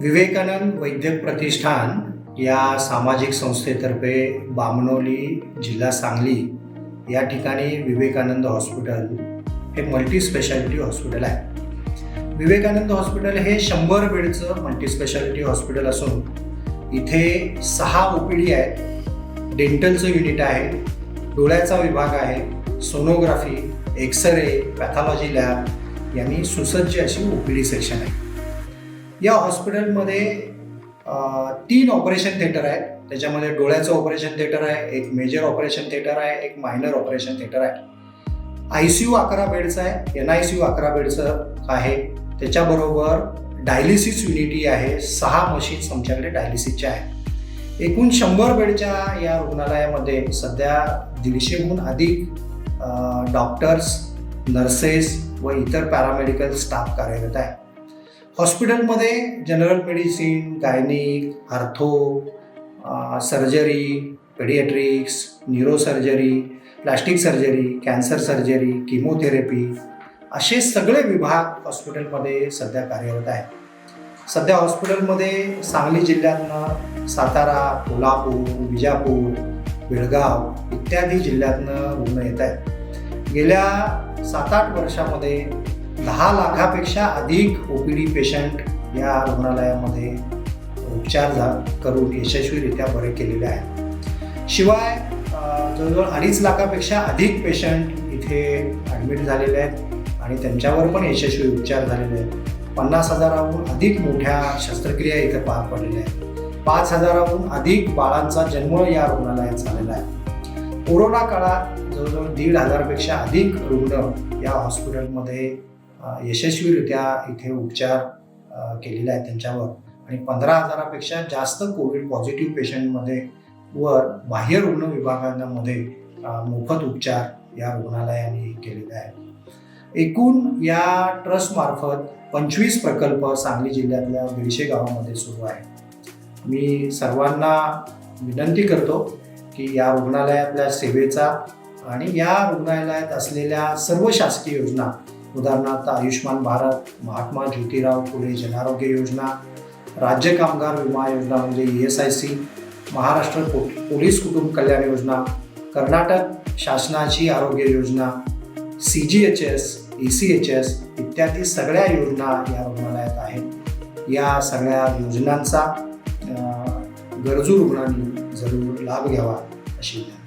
विवेकानंद वैद्यक प्रतिष्ठान या सामाजिक संस्थेतर्फे बामणोली, जिल्हा सांगली या ठिकाणी विवेकानंद हॉस्पिटल हे मल्टी स्पेशालिटी हॉस्पिटल आहे. विवेकानंद हॉस्पिटल हे 100 बेडचं मल्टी स्पेशालिटी हॉस्पिटल असून इथे 6 OPD आहेत, डेंटलचं युनिट आहे, डोळ्याचा विभाग आहे, सोनोग्राफी, एक्सरे, पॅथॉलॉजी लॅब यांनी सुसज्ज अशी OPD सेक्शन आहे. या हॉस्पिटलमध्ये 3 ऑपरेशन थिएटर आहेत. त्याच्यामध्ये डोळ्याचं ऑपरेशन थिएटर आहे, एक मेजर ऑपरेशन थिएटर आहे, एक मायनर ऑपरेशन थिएटर आहे. ICU 11 बेडचं आहे, NICU 11 बेडचं आहे. त्याच्याबरोबर डायलिसिस युनिटी आहे, 6 मशीन्स आमच्याकडे डायलिसिसच्या आहेत. एकूण 100 बेडच्या या रुग्णालयामध्ये सध्या 150हून अधिक डॉक्टर्स, नर्सेस व इतर पॅरामेडिकल स्टाफ कार्यरत आहे. हॉस्पिटलमध्ये general medicine, gynaec, ortho, surgery, paediatrics, neurosurgery, plastic surgery, cancer surgery, chemotherapy असे सगळे विभाग हॉस्पिटलमध्ये सध्या कार्यरत आहेत. सध्या हॉस्पिटलमध्ये सांगली जिल्ह्यातनं, सातारा, कोल्हापूर, विजापूर, बेळगाव इत्यादी जिल्ह्यातनं रुग्ण येत आहेत. गेल्या 7-8 वर्षामध्ये 10 लाखापेक्षा अधिक OPD पेशंट या रुग्णालयामध्ये उपचार करून यशस्वीरित्या बरे केलेले आहेत. शिवाय जवळजवळ 2.5 लाखापेक्षा अधिक पेशंट इथे ॲडमिट झालेले आहेत आणि त्यांच्यावर पण यशस्वी उपचार झालेले आहेत. 50,000हून अधिक मोठ्या शस्त्रक्रिया इथे पार पडलेल्या आहेत. 5,000हून अधिक बाळांचा जन्म या रुग्णालयात झालेला आहे. कोरोना काळात जवळजवळ 1,500पेक्षा अधिक रुग्ण या हॉस्पिटलमध्ये यशस्वीरित्या इथे उपचार केलेले आहेत त्यांच्यावर आणि 15,000पेक्षा जास्त कोविड पॉझिटिव्ह पेशंटमध्ये वर बाह्य रुग्ण विभागांमध्ये मोफत उपचार या रुग्णालयाने केलेले आहेत. एकूण या ट्रस्टमार्फत 25 प्रकल्प सांगली जिल्ह्यातल्या 150 गावामध्ये सुरू आहे. मी सर्वांना विनंती करतो की या रुग्णालयातल्या सेवेचा आणि या रुग्णालयात असलेल्या सर्व शासकीय योजना, उदाहरणार्थ आयुष्मान भारत, महात्मा ज्योतिराव फुले जनआरोग्य योजना, राज्य कामगार विमा योजना म्हणजे ESIC, महाराष्ट्र पोलीस कुटुंब कल्याण योजना, कर्नाटक शासनाची आरोग्य योजना, CGHS, ECHS इत्यादी सगळ्या योजना या रुग्णालयात आहेत. या सगळ्या योजनांचा गरजू रुग्णांनी जरूर लाभ घ्यावा अशी विनंती.